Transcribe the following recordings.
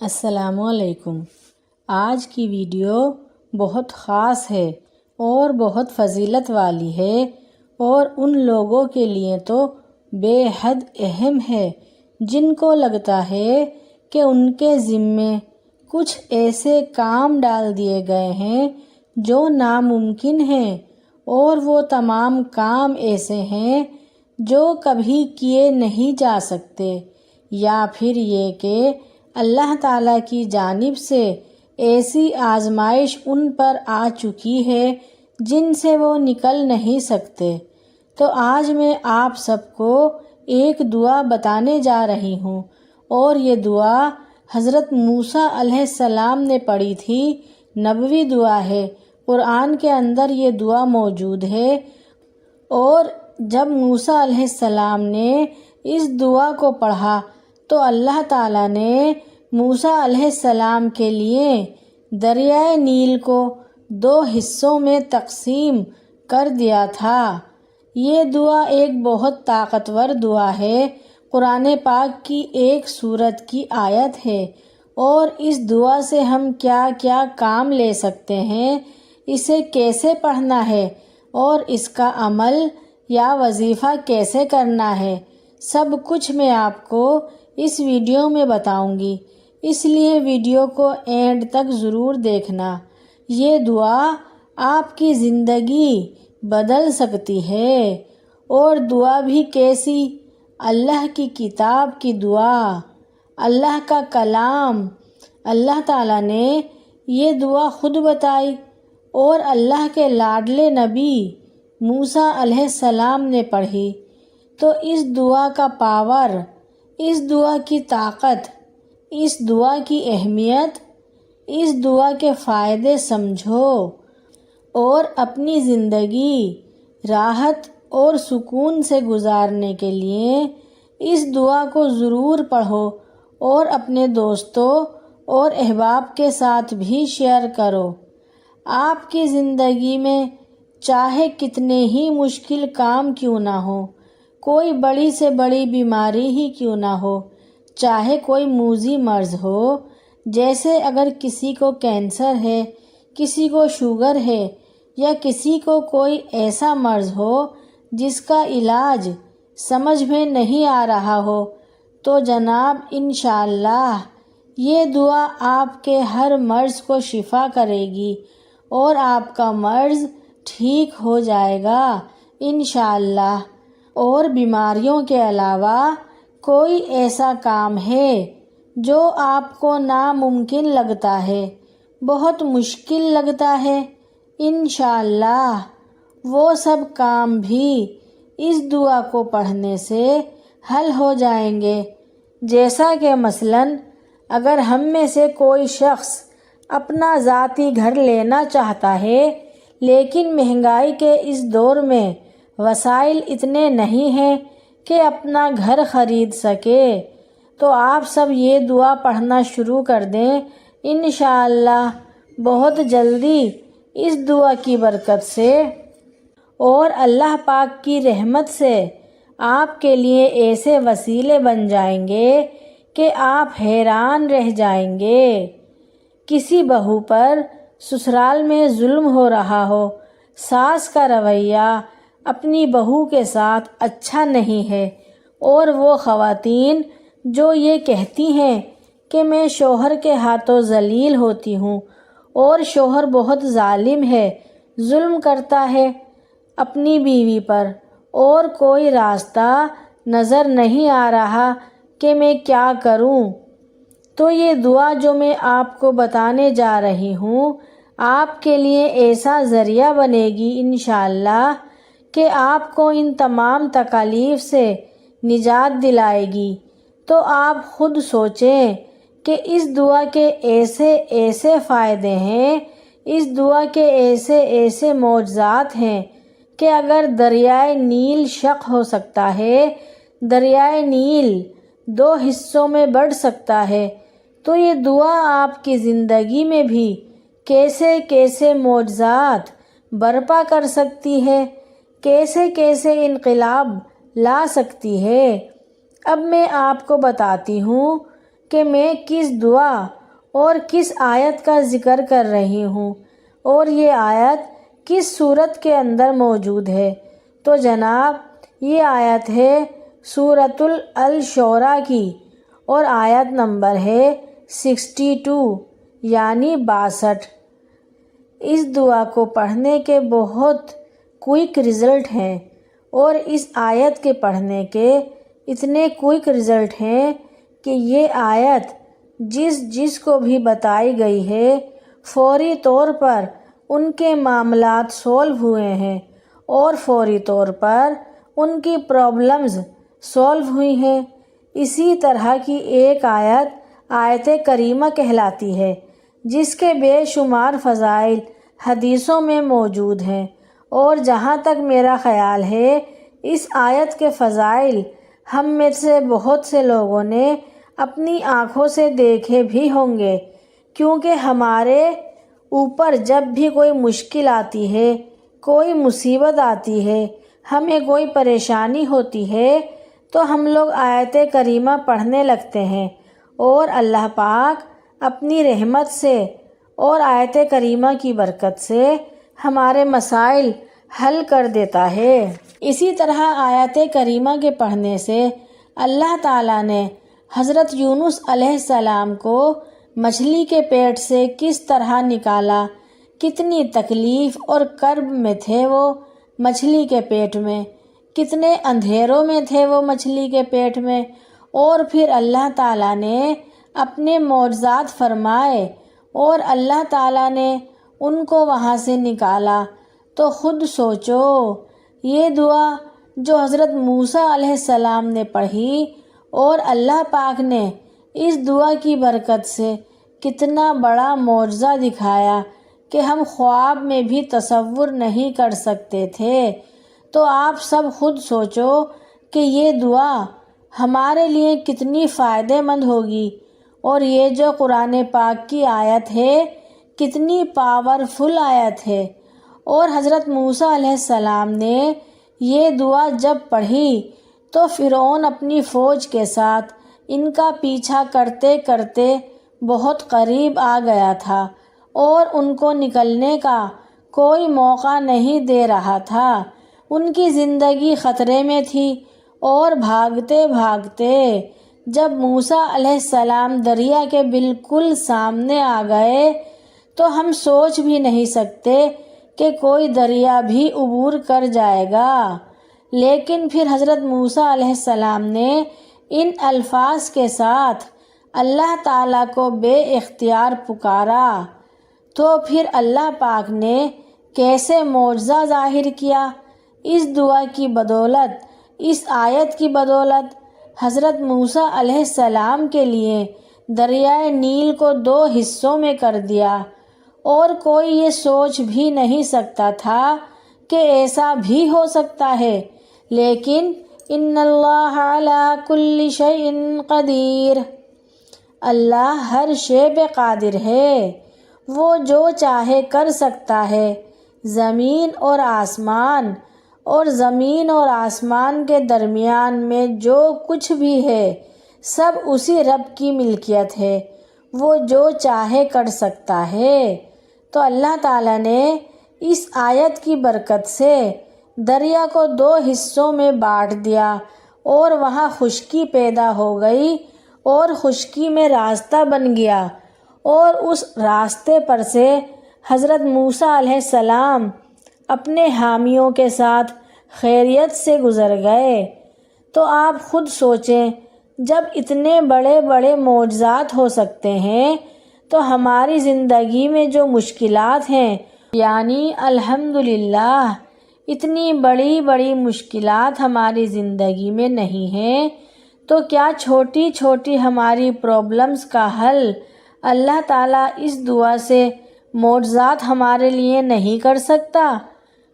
السلام علیکم۔ آج کی ویڈیو بہت خاص ہے اور بہت فضیلت والی ہے اور ان لوگوں کے لیے تو بے حد اہم ہے جن کو لگتا ہے کہ ان کے ذمے کچھ ایسے کام ڈال دیے گئے ہیں جو ناممکن ہیں اور وہ تمام کام ایسے ہیں جو کبھی کیے نہیں جا سکتے، یا پھر یہ کہ اللہ تعالیٰ کی جانب سے ایسی آزمائش ان پر آ چکی ہے جن سے وہ نکل نہیں سکتے۔ تو آج میں آپ سب کو ایک دعا بتانے جا رہی ہوں، اور یہ دعا حضرت موسیٰ علیہ السلام نے پڑھی تھی، نبوی دعا ہے، قرآن کے اندر یہ دعا موجود ہے۔ اور جب موسیٰ علیہ السلام نے اس دعا کو پڑھا تو اللہ تعالیٰ نے موسیٰ علیہ السلام کے لیے دریائے نیل کو 2 حصوں میں تقسیم کر دیا تھا۔ یہ دعا ایک بہت طاقتور دعا ہے، قرآن پاک کی ایک سورت کی آیت ہے، اور اس دعا سے ہم کیا کیا کام لے سکتے ہیں، اسے کیسے پڑھنا ہے اور اس کا عمل یا وظیفہ کیسے کرنا ہے، سب کچھ میں آپ کو اس ویڈیو میں بتاؤں گی، اس لیے ویڈیو کو اینڈ تک ضرور دیکھنا۔ یہ دعا آپ کی زندگی بدل سکتی ہے، اور دعا بھی کیسی؟ اللہ کی کتاب کی دعا، اللہ کا کلام۔ اللہ تعالیٰ نے یہ دعا خود بتائی اور اللہ کے لاڈلے نبی موسیٰ علیہ السلام نے پڑھی۔ تو اس دعا کا پاور، اس دعا کی طاقت، اس دعا کی اہمیت، اس دعا کے فائدے سمجھو، اور اپنی زندگی راحت اور سکون سے گزارنے کے لیے اس دعا کو ضرور پڑھو اور اپنے دوستوں اور احباب کے ساتھ بھی شیئر کرو۔ آپ کی زندگی میں چاہے کتنے ہی مشکل کام کیوں نہ ہو، کوئی بڑی سے بڑی بیماری ہی کیوں نہ ہو، چاہے کوئی موذی مرض ہو، جیسے اگر کسی کو کینسر ہے، کسی کو شوگر ہے، یا کسی کو کوئی ایسا مرض ہو جس کا علاج سمجھ میں نہیں آ رہا ہو، تو جناب انشاءاللہ یہ دعا آپ کے ہر مرض کو شفا کرے گی اور آپ کا مرض ٹھیک ہو جائے گا انشاءاللہ۔ اور بیماریوں کے علاوہ کوئی ایسا کام ہے جو آپ کو ناممکن لگتا ہے، بہت مشکل لگتا ہے، انشاءاللہ وہ سب کام بھی اس دعا کو پڑھنے سے حل ہو جائیں گے۔ جیسا کہ مثلاً اگر ہم میں سے کوئی شخص اپنا ذاتی گھر لینا چاہتا ہے، لیکن مہنگائی کے اس دور میں وسائل اتنے نہیں ہیں کہ اپنا گھر خرید سکے، تو آپ سب یہ دعا پڑھنا شروع کر دیں، انشاءاللہ بہت جلدی اس دعا کی برکت سے اور اللہ پاک کی رحمت سے آپ کے لیے ایسے وسیلے بن جائیں گے کہ آپ حیران رہ جائیں گے۔ کسی بہو پر سسرال میں ظلم ہو رہا ہو، ساس کا رویہ اپنی بہو کے ساتھ اچھا نہیں ہے، اور وہ خواتین جو یہ کہتی ہیں کہ میں شوہر کے ہاتھوں ذلیل ہوتی ہوں اور شوہر بہت ظالم ہے، ظلم کرتا ہے اپنی بیوی پر، اور کوئی راستہ نظر نہیں آ رہا کہ میں کیا کروں، تو یہ دعا جو میں آپ کو بتانے جا رہی ہوں آپ کے لیے ایسا ذریعہ بنے گی انشاءاللہ کہ آپ کو ان تمام تکالیف سے نجات دلائے گی۔ تو آپ خود سوچیں کہ اس دعا کے ایسے ایسے فائدے ہیں، اس دعا کے ایسے ایسے معجزات ہیں کہ اگر دریائے نیل شق ہو سکتا ہے، دریائے نیل 2 حصوں میں بڑھ سکتا ہے، تو یہ دعا آپ کی زندگی میں بھی کیسے کیسے معجزات برپا کر سکتی ہے، کیسے کیسے انقلاب لا سکتی ہے۔ اب میں آپ کو بتاتی ہوں کہ میں کس دعا اور کس آیت کا ذکر کر رہی ہوں اور یہ آیت کس صورت کے اندر موجود ہے؟ تو جناب یہ آیت ہے سورۃ الشعراء کی اور آیت نمبر ہے 62 یعنی 62۔ اس دعا کو پڑھنے کے بہت کوئک رزلٹ ہیں اور اس آیت کے پڑھنے کے اتنے کوئک رزلٹ ہیں کہ یہ آیت جس کو بھی بتائی گئی ہے فوری طور پر ان کے معاملات سولو ہوئے ہیں اور فوری طور پر ان کی پرابلمز سولو ہوئی ہیں۔ اسی طرح کی ایک آیت کریمہ کہلاتی ہے جس کے بے شمار فضائل حدیثوں میں موجود ہیں، اور جہاں تک میرا خیال ہے اس آیت کے فضائل ہم میں سے بہت سے لوگوں نے اپنی آنکھوں سے دیکھے بھی ہوں گے، کیونکہ ہمارے اوپر جب بھی کوئی مشکل آتی ہے، کوئی مصیبت آتی ہے، ہمیں کوئی پریشانی ہوتی ہے تو ہم لوگ آیت کریمہ پڑھنے لگتے ہیں اور اللہ پاک اپنی رحمت سے اور آیت کریمہ کی برکت سے ہمارے مسائل حل کر دیتا ہے۔ اسی طرح آیت کریمہ کے پڑھنے سے اللہ تعالیٰ نے حضرت یونس علیہ السلام کو مچھلی کے پیٹ سے کس طرح نکالا، کتنی تکلیف اور کرب میں تھے وہ مچھلی کے پیٹ میں، کتنے اندھیروں میں تھے وہ مچھلی کے پیٹ میں، اور پھر اللہ تعالیٰ نے اپنے معجزات فرمائے اور اللہ تعالیٰ نے ان کو وہاں سے نکالا۔ تو خود سوچو یہ دعا جو حضرت موسیٰ علیہ السلام نے پڑھی اور اللہ پاک نے اس دعا کی برکت سے کتنا بڑا معجزہ دکھایا کہ ہم خواب میں بھی تصور نہیں کر سکتے تھے۔ تو آپ سب خود سوچو کہ یہ دعا ہمارے لیے کتنی فائدہ مند ہوگی، اور یہ جو قرآن پاک کی آیت ہے کتنی پاورفل آیت ہے۔ اور حضرت موسیٰ علیہ السلام نے یہ دعا جب پڑھی تو فرعون اپنی فوج کے ساتھ ان کا پیچھا کرتے کرتے بہت قریب آ گیا تھا اور ان کو نکلنے کا کوئی موقع نہیں دے رہا تھا، ان کی زندگی خطرے میں تھی، اور بھاگتے بھاگتے جب موسیٰ علیہ السلام دریا کے بالکل سامنے آ گئے تو ہم سوچ بھی نہیں سکتے کہ کوئی دریا بھی عبور کر جائے گا، لیکن پھر حضرت موسیٰ علیہ السلام نے ان الفاظ کے ساتھ اللہ تعالیٰ کو بے اختیار پکارا، تو پھر اللہ پاک نے کیسے معجزہ ظاہر کیا۔ اس دعا کی بدولت، اس آیت کی بدولت حضرت موسیٰ علیہ السلام کے لیے دریائے نیل کو 2 حصوں میں کر دیا، اور کوئی یہ سوچ بھی نہیں سکتا تھا کہ ایسا بھی ہو سکتا ہے، لیکن ان اللہ علی کل شیء قدیر، اللہ ہر شے پہ قادر ہے، وہ جو چاہے کر سکتا ہے۔ زمین اور آسمان کے درمیان میں جو کچھ بھی ہے سب اسی رب کی ملکیت ہے، وہ جو چاہے کر سکتا ہے۔ تو اللہ تعالیٰ نے اس آیت کی برکت سے دریا کو 2 حصوں میں بانٹ دیا اور وہاں خشکی پیدا ہو گئی اور خشکی میں راستہ بن گیا، اور اس راستے پر سے حضرت موسیٰ علیہ السلام اپنے حامیوں کے ساتھ خیریت سے گزر گئے۔ تو آپ خود سوچیں جب اتنے بڑے بڑے معجزات ہو سکتے ہیں تو ہماری زندگی میں جو مشکلات ہیں، یعنی الحمدللہ اتنی بڑی بڑی مشکلات ہماری زندگی میں نہیں ہیں، تو کیا چھوٹی چھوٹی ہماری پرابلمز کا حل اللہ تعالیٰ اس دعا سے معجزات ہمارے لیے نہیں کر سکتا؟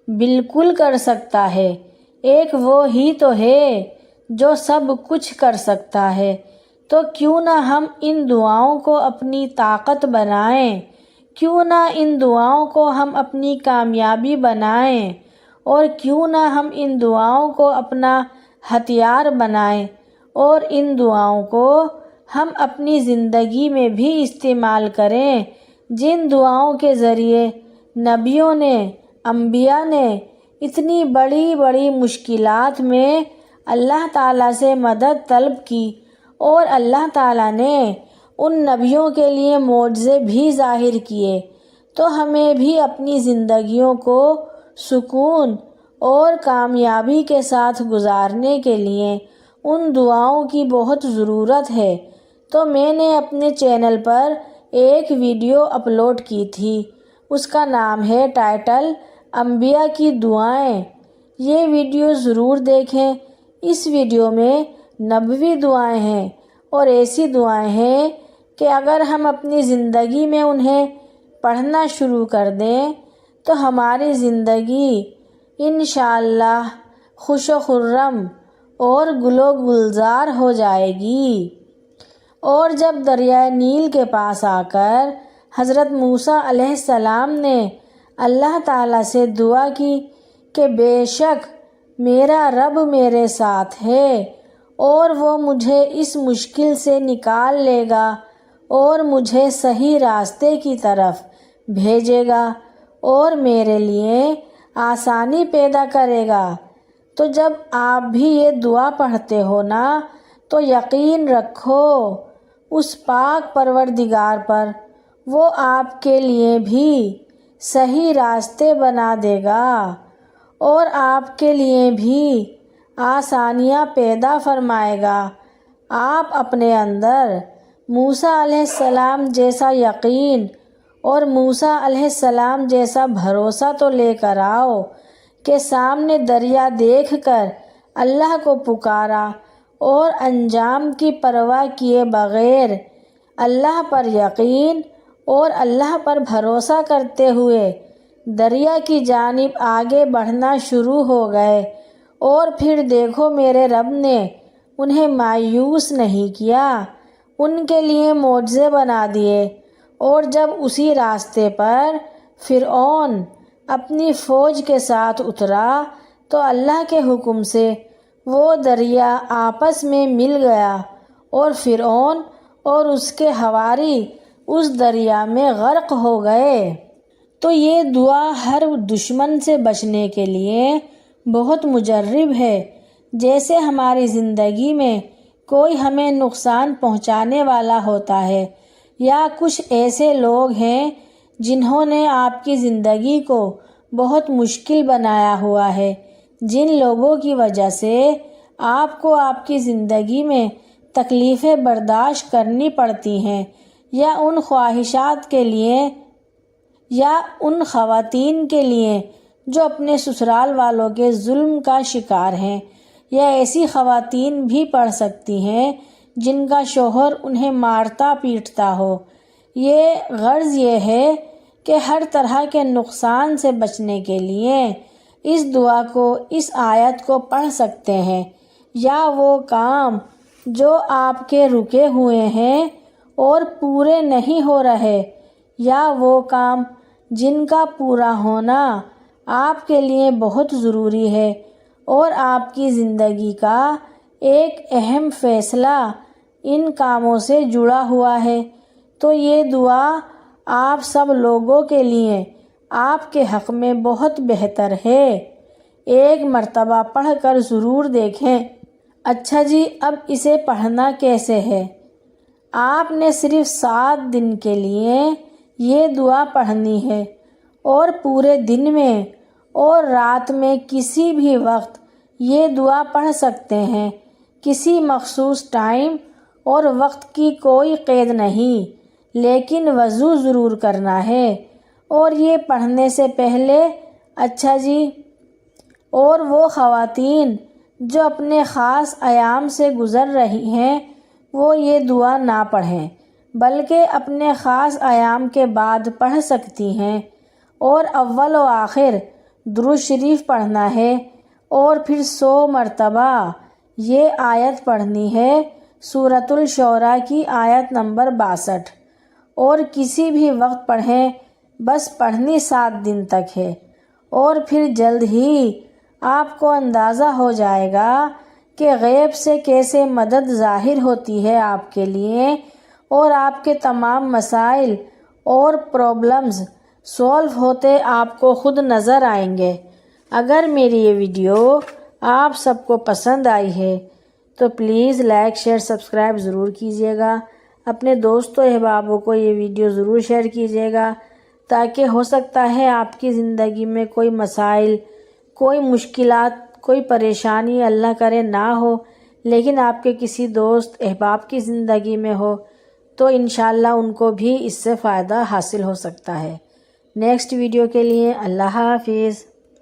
بالکل کر سکتا ہے۔ ایک وہ ہی تو ہے جو سب کچھ کر سکتا ہے، تو کیوں نہ ہم ان دعاؤں کو اپنی طاقت بنائیں، کیوں نہ ان دعاؤں کو ہم اپنی کامیابی بنائیں، اور کیوں نہ ہم ان دعاؤں کو اپنا ہتھیار بنائیں اور ان دعاؤں کو ہم اپنی زندگی میں بھی استعمال کریں، جن دعاؤں کے ذریعے نبیوں نے، انبیاء نے اتنی بڑی بڑی مشکلات میں اللہ تعالیٰ سے مدد طلب کی، اور اللہ تعالیٰ نے ان نبیوں کے لیے معجزے بھی ظاہر کیے۔ تو ہمیں بھی اپنی زندگیوں کو سکون اور کامیابی کے ساتھ گزارنے کے لیے ان دعاؤں کی بہت ضرورت ہے۔ تو میں نے اپنے چینل پر ایک ویڈیو اپلوڈ کی تھی، اس کا نام ہے ٹائٹل انبیاء کی دعائیں۔ یہ ویڈیو ضرور دیکھیں۔ اس ویڈیو میں نبوی دعائیں ہیں، اور ایسی دعائیں ہیں کہ اگر ہم اپنی زندگی میں انہیں پڑھنا شروع کر دیں تو ہماری زندگی انشاءاللہ خوش و خرم اور گل و گلزار ہو جائے گی۔ اور جب دریائے نیل کے پاس آ کر حضرت موسیٰ علیہ السلام نے اللہ تعالیٰ سے دعا کی کہ بے شک میرا رب میرے ساتھ ہے اور وہ مجھے اس مشکل سے نکال لے گا اور مجھے صحیح راستے کی طرف بھیجے گا اور میرے لیے آسانی پیدا کرے گا، تو جب آپ بھی یہ دعا پڑھتے ہو نا تو یقین رکھو اس پاک پروردگار پر، وہ آپ کے لیے بھی صحیح راستے بنا دے گا اور آپ کے لیے بھی آسانیاں پیدا فرمائے گا۔ آپ اپنے اندر موسیٰ علیہ السلام جیسا یقین اور موسیٰ علیہ السلام جیسا بھروسہ تو لے کر آؤ کہ سامنے دریا دیکھ کر اللہ کو پکارا اور انجام کی پرواہ کیے بغیر اللہ پر یقین اور اللہ پر بھروسہ کرتے ہوئے دریا کی جانب آگے بڑھنا شروع ہو گئے، اور پھر دیکھو میرے رب نے انہیں مایوس نہیں کیا، ان کے لیے معجزے بنا دیے۔ اور جب اسی راستے پر فرعون اپنی فوج کے ساتھ اترا تو اللہ کے حکم سے وہ دریا آپس میں مل گیا اور فرعون اور اس کے حواری اس دریا میں غرق ہو گئے۔ تو یہ دعا ہر دشمن سے بچنے کے لیے بہت مجرب ہے۔ جیسے ہماری زندگی میں کوئی ہمیں نقصان پہنچانے والا ہوتا ہے، یا کچھ ایسے لوگ ہیں جنہوں نے آپ کی زندگی کو بہت مشکل بنایا ہوا ہے، جن لوگوں کی وجہ سے آپ کو آپ کی زندگی میں تکلیفیں برداشت کرنی پڑتی ہیں، یا ان خواہشات کے لیے، یا ان خواتین کے لیے جو اپنے سسرال والوں کے ظلم کا شکار ہیں، یا ایسی خواتین بھی پڑھ سکتی ہیں جن کا شوہر انہیں مارتا پیٹتا ہو۔ یہ غرض یہ ہے کہ ہر طرح کے نقصان سے بچنے کے لیے اس دعا کو، اس آیت کو پڑھ سکتے ہیں، یا وہ کام جو آپ کے رکے ہوئے ہیں اور پورے نہیں ہو رہے، یا وہ کام جن کا پورا ہونا آپ کے لیے بہت ضروری ہے اور آپ کی زندگی کا ایک اہم فیصلہ ان کاموں سے جڑا ہوا ہے، تو یہ دعا آپ سب لوگوں کے لیے آپ کے حق میں بہت بہتر ہے۔ ایک مرتبہ پڑھ کر ضرور دیکھیں۔ اچھا جی، اب اسے پڑھنا کیسے ہے؟ آپ نے صرف 7 دن کے لیے یہ دعا پڑھنی ہے، اور پورے دن میں اور رات میں کسی بھی وقت یہ دعا پڑھ سکتے ہیں۔ کسی مخصوص ٹائم اور وقت کی کوئی قید نہیں، لیکن وضو ضرور کرنا ہے۔ اور یہ پڑھنے سے پہلے اچھا جی، اور وہ خواتین جو اپنے خاص ایام سے گزر رہی ہیں وہ یہ دعا نہ پڑھیں، بلکہ اپنے خاص ایام کے بعد پڑھ سکتی ہیں، اور اول و آخر درود شریف پڑھنا ہے، اور پھر 100 مرتبہ یہ آیت پڑھنی ہے، سورۃ الشعراء کی آیت نمبر 62، اور کسی بھی وقت پڑھیں، بس پڑھنی 7 دن تک ہے۔ اور پھر جلد ہی آپ کو اندازہ ہو جائے گا کہ غیب سے کیسے مدد ظاہر ہوتی ہے آپ کے لیے اور آپ کے تمام مسائل اور پرابلمز سولو ہوتے آپ کو خود نظر آئیں گے۔ اگر میری یہ ویڈیو آپ سب کو پسند آئی ہے تو پلیز لائک شیئر سبسکرائب ضرور کیجیے گا۔ اپنے دوستوں احبابوں کو یہ ویڈیو ضرور شیئر کیجیے گا تاکہ ہو سکتا ہے آپ کی زندگی میں کوئی مسائل، کوئی مشکلات، کوئی پریشانی اللہ کرے نہ ہو، لیکن آپ کے کسی دوست احباب کی زندگی میں ہو تو انشاءاللہ ان کو بھی اس سے فائدہ حاصل ہو سکتا ہے۔ نیکسٹ ویڈیو کے لیے اللہ حافظ۔